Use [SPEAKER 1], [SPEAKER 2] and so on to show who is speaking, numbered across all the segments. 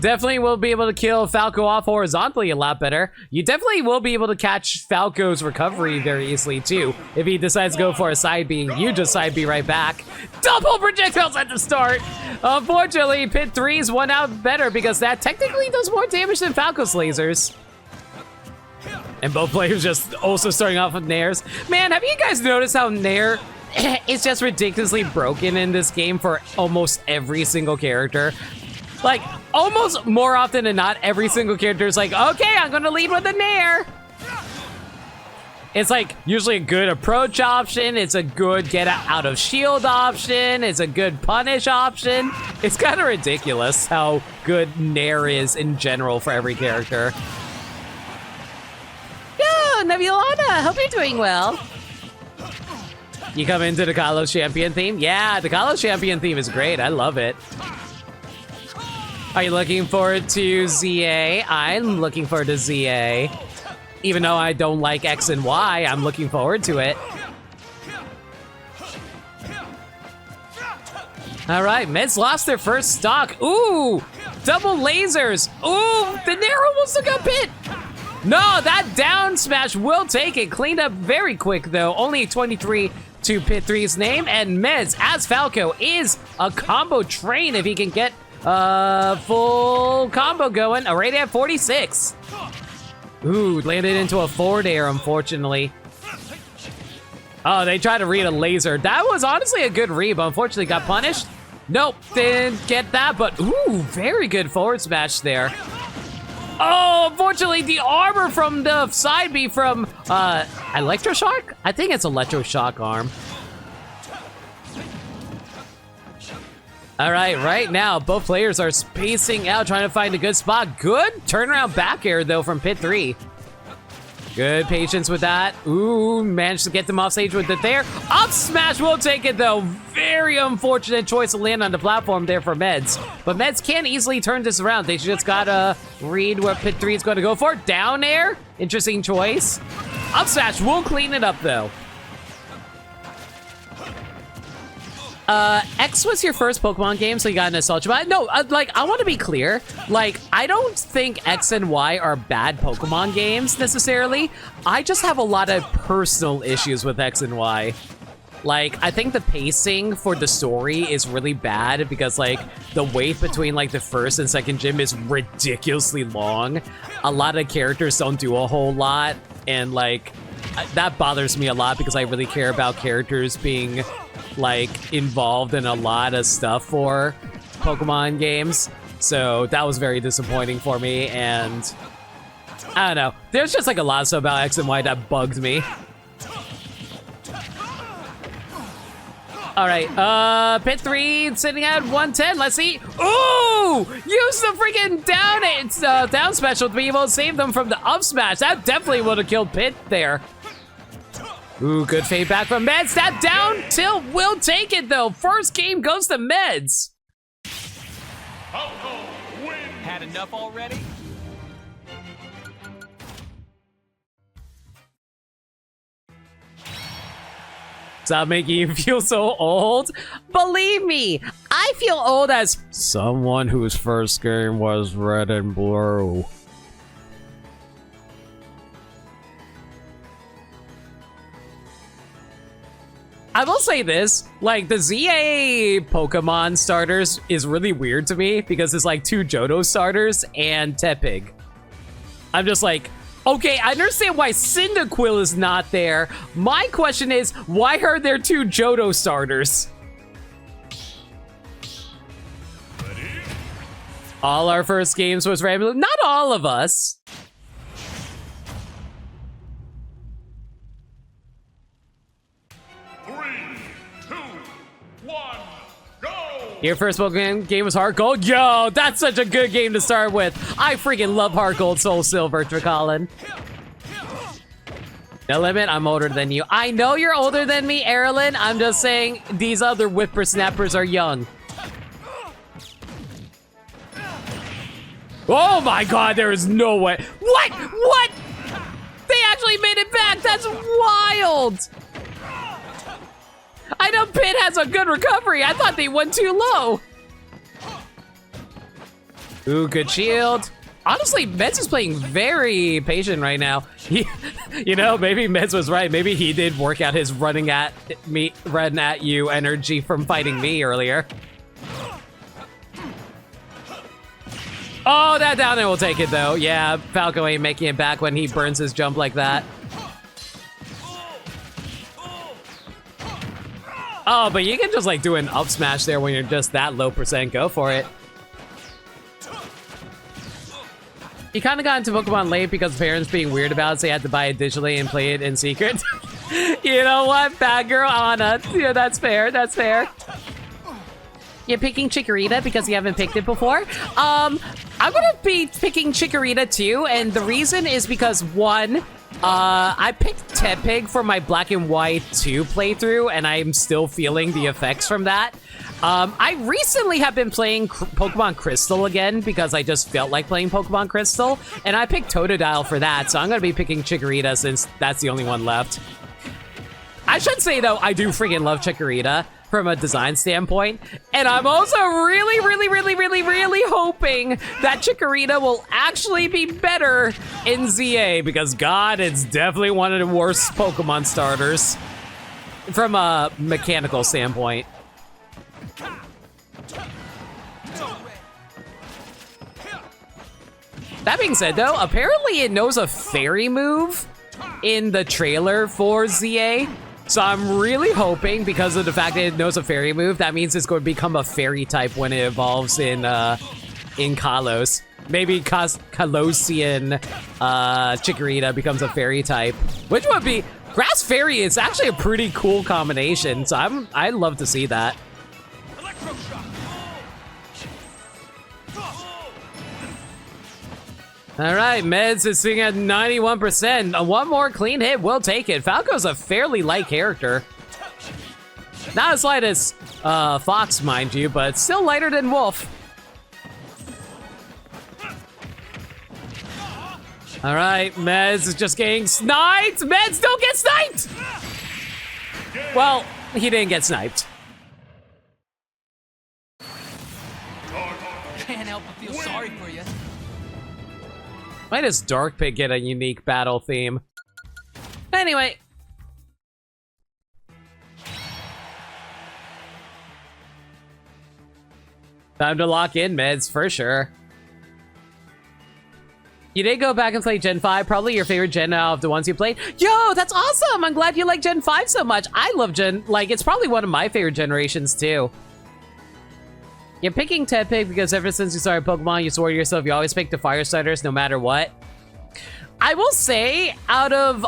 [SPEAKER 1] definitely will be able to kill Falco off horizontally a lot better. You definitely will be able to catch Falco's recovery very easily too. If he decides to go for a side B, you just side B right back. Double projectiles at the start. Unfortunately, Pitthr3e's won out better because that technically does more damage than Falco's lasers. And both players just also starting off with Nairs. Man, have you guys noticed how Nair is just ridiculously broken in this game for almost every single character? Like, almost more often than not, every single character is like, okay, I'm gonna lead with a Nair. It's like usually a good approach option. It's a good get out of shield option. It's a good punish option. It's kind of ridiculous how good Nair is in general for every character. Yo, Nebulana, hope you're doing well. You come into the Kalos Champion theme? Yeah, the Kalos Champion theme is great. I love it. Are you looking forward to ZA? I'm looking forward to ZA. Even though I don't like X and Y, I'm looking forward to it. All right, Meds lost their first stock. Ooh, double lasers. Ooh, the Nair almost took a bit. No, that down smash will take it. Cleaned up very quick though. Only 23 to Pitthr3e's name, and Meds as Falco is a combo train if he can get full combo going. Already at 46. Ooh, landed into a forward air, unfortunately. Oh, they tried to read a laser. That was honestly a good read, but unfortunately got punished. Nope, didn't get that, but ooh, very good forward smash there. Oh, unfortunately, the armor from the side B from Electroshock? I think it's Electroshock arm. All right now, both players are spacing out, trying to find a good spot. Good turnaround back air, though, from Pitthr3e. Good patience with that. Ooh, managed to get them off stage with it there. Up smash will take it, though. Very unfortunate choice to land on the platform there for Meds. But Meds can easily turn this around. They just gotta read what Pitthr3e is going to go for. Down air. Interesting choice. Up smash will clean it up, though. X was your first Pokemon game, so you got nostalgia. But no, like, I want to be clear. Like, I don't think X and Y are bad Pokemon games, necessarily. I just have a lot of personal issues with X and Y. Like, I think the pacing for the story is really bad because, like, the wait between, like, the first and second gym is ridiculously long. A lot of characters don't do a whole lot, and, like, that bothers me a lot because I really care about characters being, like, involved in a lot of stuff for Pokemon games. So that was very disappointing for me, and I don't know. There's just, like, a lot of stuff about X and Y that bugged me. All right, Pitthr3e sitting at 110. Let's see. Ooh! Use the freaking down special to be able to save them from the up smash. That definitely would have killed Pitt there. Ooh, good fade back from Meds. That down tilt will take it, though. First game goes to Meds.
[SPEAKER 2] Had enough already?
[SPEAKER 1] Stop making you feel so old. Believe me, I feel old as someone whose first game was Red and Blue. I will say this, like, the ZA Pokemon starters is really weird to me because it's like 2 Johto starters and Tepig. I'm just like, okay, I understand why Cyndaquil is not there. My question is, why are there 2 Johto starters? All our first games was Red and Blue. Not all of us. Your first Pokemon game was Heart Gold? Yo, that's such a good game to start with. I freaking love Heart Gold, Soul Silver, Tricolin. No limit, I'm older than you. I know you're older than me, Erilyn. I'm just saying these other whippersnappers are young. Oh my god, there is no way. What? What? They actually made it back. That's wild. I know Pitt has a good recovery. I thought they went too low. Ooh, good shield. Honestly, Medz is playing very patient right now. You know, maybe Medz was right. Maybe he did work out his running at you energy from fighting me earlier. Oh, that down air will take it though. Yeah, Falco ain't making it back when he burns his jump like that. Oh, but you can just like do an up smash there when you're just that low percent. Go for it. He kind of got into Pokemon late because parents being weird about it, so he had to buy it digitally and play it in secret. You know what, bad girl Anna? Yeah, that's fair. That's fair. You're picking Chikorita because you haven't picked it before? I'm gonna be picking Chikorita too, and the reason is because one, I picked Tepig for my Black and White 2 playthrough, and I'm still feeling the effects from that. I recently have been playing Pokemon Crystal again because I just felt like playing Pokemon Crystal, and I picked Totodile for that, so I'm gonna be picking Chikorita since that's the only one left. I should say though, I do freaking love Chikorita from a design standpoint, and I'm also really hoping that Chikorita will actually be better in ZA, because God, it's definitely one of the worst Pokemon starters from a mechanical standpoint. That being said though, apparently it knows a fairy move in the trailer for ZA. So I'm really hoping, because of the fact that it knows a fairy move, that means it's going to become a fairy type when it evolves in Kalos. Maybe Kalosian Chikorita becomes a fairy type, which would be Grass Fairy. Is actually a pretty cool combination, so I'd love to see that. All right, Medz is sitting at 91%. One more clean hit, we'll take it. Falco's a fairly light character. Not as light as Fox, mind you, but still lighter than Wolf. All right, Medz is just getting sniped. Medz, don't get sniped! Well, he didn't get sniped.
[SPEAKER 2] Can't help but feel sorry for you.
[SPEAKER 1] Why does Dark Pit get a unique battle theme? Anyway. Time to lock in, Medz, for sure. You did go back and play Gen 5, probably your favorite gen out of the ones you played. Yo, that's awesome! I'm glad you like Gen 5 so much. I love Gen, like, it's probably one of my favorite generations, too. You're picking Tepig because ever since you started Pokemon, you swore to yourself you always pick the fire starters no matter what. I will say, out of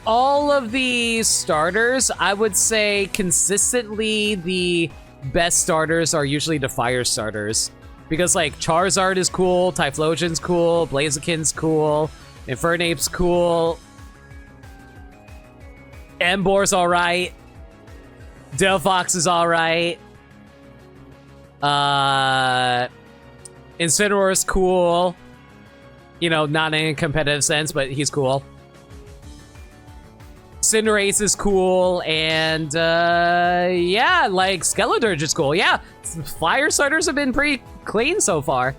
[SPEAKER 1] all of the starters, I would say consistently the best starters are usually the fire starters. Because, like, Charizard is cool, Typhlosion's cool, Blaziken's cool, Infernape's cool, Embor's alright, Delphox is alright. Incineroar's cool. You know, not in a competitive sense, but he's cool. Cinderace is cool, and yeah, like Skeledirge is cool. Yeah, fire starters have been pretty clean so far.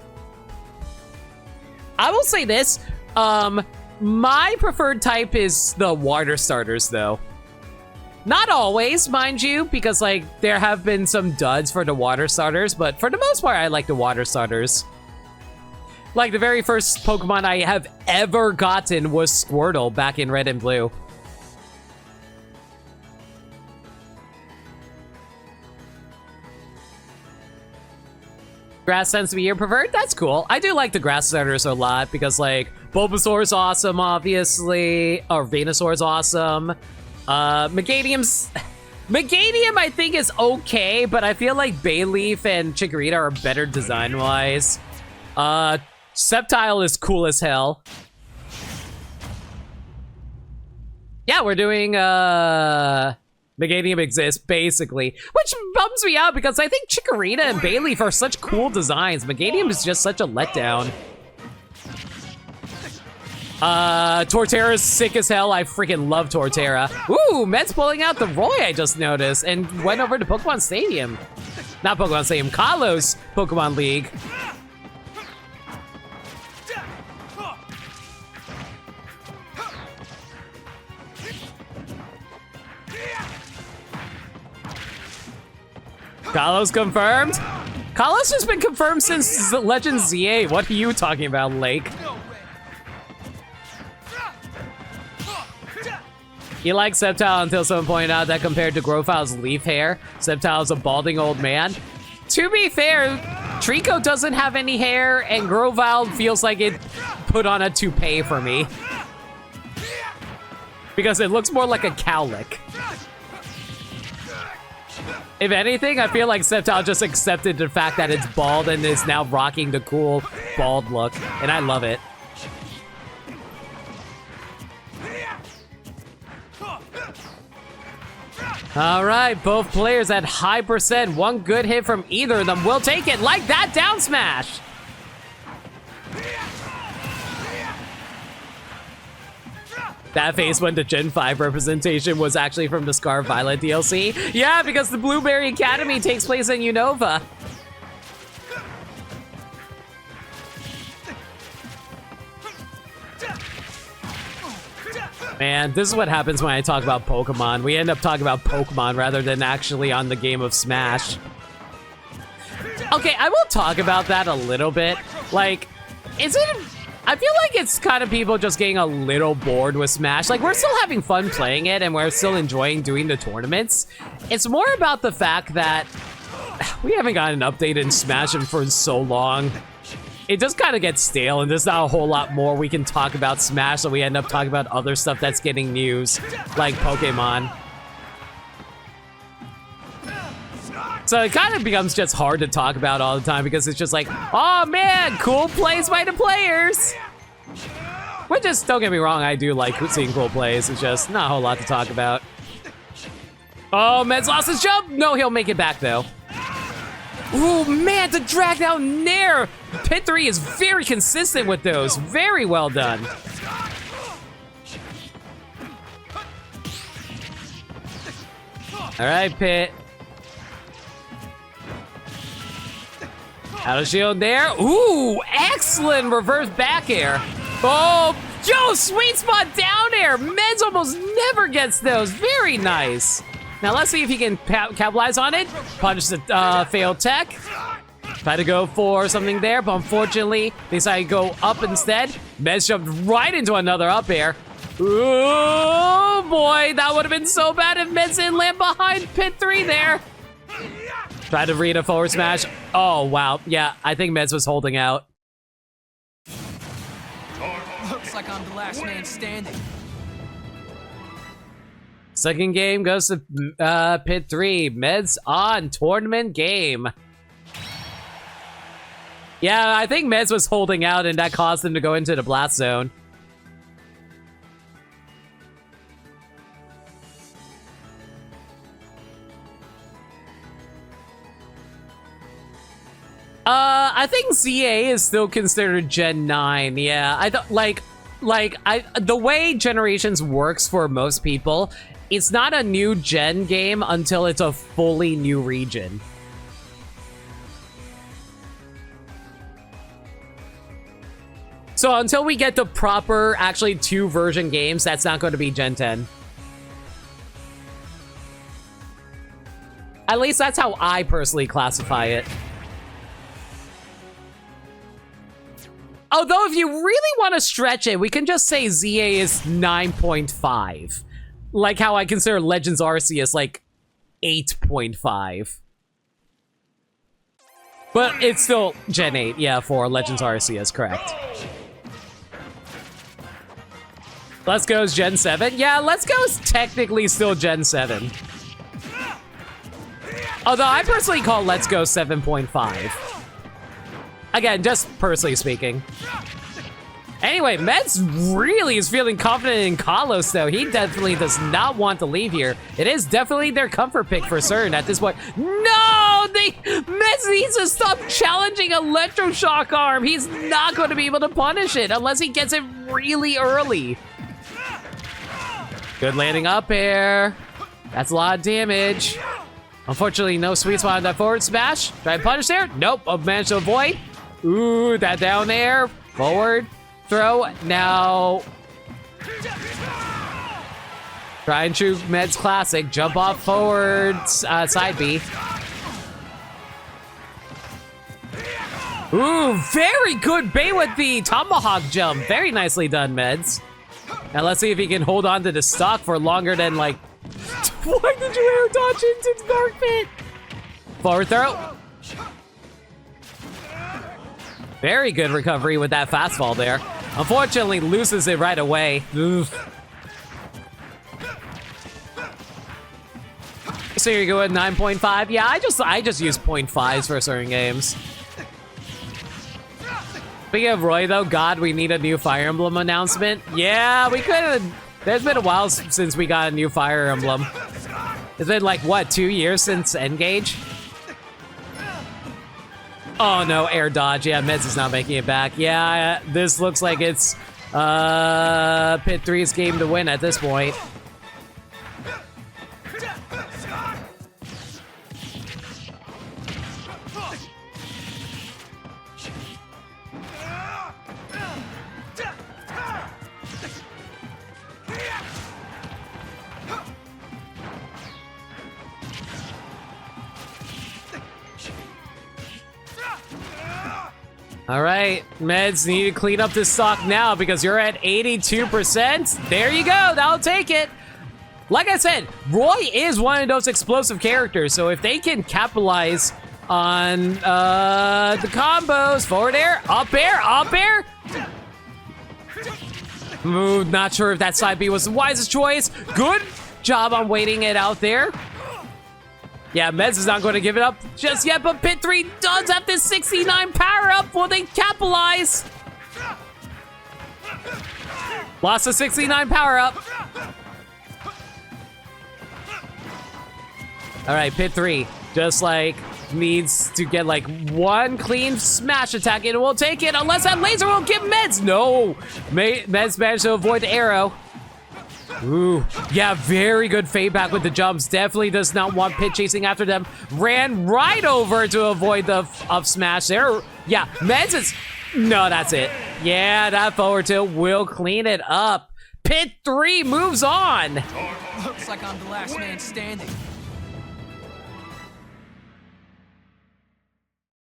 [SPEAKER 1] I will say this, my preferred type is the water starters though. Not always, mind you, because like there have been some duds for the water starters, but for the most part, I like the water starters. Like the very first Pokemon I have ever gotten was Squirtle back in Red and Blue. Grass tends to be your preferred? That's cool. I do like the grass starters a lot because like Bulbasaur's awesome, obviously, or Venusaur's awesome. Meganium I think is okay, but I feel like Bayleaf and Chikorita are better design-wise. Sceptile is cool as hell. Yeah, we're doing, Meganium exists, basically. Which bums me out because I think Chikorita and Bayleaf are such cool designs. Meganium is just such a letdown. Torterra's sick as hell. I freaking love Torterra. Ooh, Medz pulling out the Roy I just noticed and went over to Pokemon Stadium. Not Pokemon Stadium, Kalos Pokemon League. Kalos confirmed. Kalos has been confirmed since Legend ZA. What are you talking about, Lake? He likes Sceptile until someone pointed out that compared to Grofile's leaf hair, Sceptile's a balding old man. To be fair, Trico doesn't have any hair, and Grovile feels like it put on a toupee for me. Because it looks more like a cowlick. If anything, I feel like Sceptile just accepted the fact that it's bald and is now rocking the cool bald look, and I love it. All right, both players at high percent. One good hit from either of them will take it. Like that, down smash. That face when the Gen 5 representation was actually from the Scar Violet DLC. Yeah, because the Blueberry Academy takes place in Unova. Man, this is what happens when I talk about Pokemon. We end up talking about Pokemon rather than actually on the game of Smash. Okay, I will talk about that a little bit. Like, I feel like it's kind of people just getting a little bored with Smash. Like, we're still having fun playing it and we're still enjoying doing the tournaments. It's more about the fact that we haven't gotten an update in Smash for so long. It just kind of gets stale, and there's not a whole lot more we can talk about Smash, so we end up talking about other stuff that's getting news, like Pokemon. So it kind of becomes just hard to talk about all the time because it's just like, oh man, cool plays by the players. Which is, don't get me wrong, I do like seeing cool plays. It's just not a whole lot to talk about. Oh, Medz lost his jump. No, he'll make it back though. Ooh, man, the drag down Nair. Pitthr3e is very consistent with those. Very well done. All right, Pitt. Out of shield there. Ooh, excellent reverse back air. Oh, yo, sweet spot down air. Medz almost never gets those. Very nice. Now let's see if he can capitalize on it. Punish the failed tech. Try to go for something there, but unfortunately, they decided to go up instead. Medz jumped right into another up air. Oh boy, that would have been so bad if Medz didn't land behind Pitthr3e there. Try to read a forward smash. Oh wow, yeah, I think Medz was holding out.
[SPEAKER 2] Looks like I'm the last man standing.
[SPEAKER 1] Second game goes to Pitthr3e. Medz on tournament game. Yeah, I think Medz was holding out and that caused him to go into the blast zone. I think ZA is still considered Gen 9. Yeah, I don't the way Generations works for most people, it's not a new gen game until it's a fully new region. So until we get the proper, actually 2 version games, that's not going to be Gen 10. At least that's how I personally classify it. Although if you really want to stretch it, we can just say ZA is 9.5. Like how I consider Legends Arceus like 8.5. But it's still Gen 8, yeah, for Legends Arceus, correct. Let's Go's Gen 7? Yeah, Let's Go's technically still Gen 7. Although I personally call Let's Go 7.5. Again, just personally speaking. Anyway, Medz really is feeling confident in Kalos, though. He definitely does not want to leave here. It is definitely their comfort pick for certain at this point. No! Medz needs to stop challenging Electroshock Arm. He's not going to be able to punish it unless he gets it really early. Good landing up air. That's a lot of damage. Unfortunately, no sweet spot on that forward smash. Try and punish there. Nope, I've managed to avoid. Ooh, that down air. Forward throw. Now. Try and shoot Medz classic. Jump off forward. Side B. Ooh, very good bait with the tomahawk jump. Very nicely done, Medz. Now let's see if he can hold on to the stock for longer than like... Why did you air dodge into the dark pit? Forward throw. Very good recovery with that fastball there. Unfortunately, loses it right away. Oof. So you're going 9.5? Yeah, I just use 0.5s for certain games. Speaking of Roy, though, God, we need a new Fire Emblem announcement. Yeah, we could have. There's been a while since we got a new Fire Emblem. It's been like, what, 2 years since Engage? Oh no, air dodge. Yeah, Medz is not making it back. Yeah, this looks like it's Pitthr3e's game to win at this point. All right, Medz, need to clean up this stock now because you're at 82%. There you go, that'll take it. Like I said, Roy is one of those explosive characters, so if they can capitalize on the combos, forward air, up air, up air. Ooh, not sure if that side B was the wisest choice. Good job on waiting it out there. Yeah, Medz is not going to give it up just yet, but Pitthr3e does have this 69 power-up. Will they capitalize? Lost the 69 power-up. All right, Pitthr3e just like needs to get like one clean smash attack and we'll take it unless that laser will give Medz. No, Medz managed to avoid the arrow. Ooh, yeah, very good fade back with the jumps. Definitely does not want Pitt chasing after them. Ran right over to avoid the up smash there. Yeah, Medz is... No, that's it. Yeah, that forward tilt will clean it up. Pitthr3e moves on.
[SPEAKER 2] Looks like I'm the last man standing.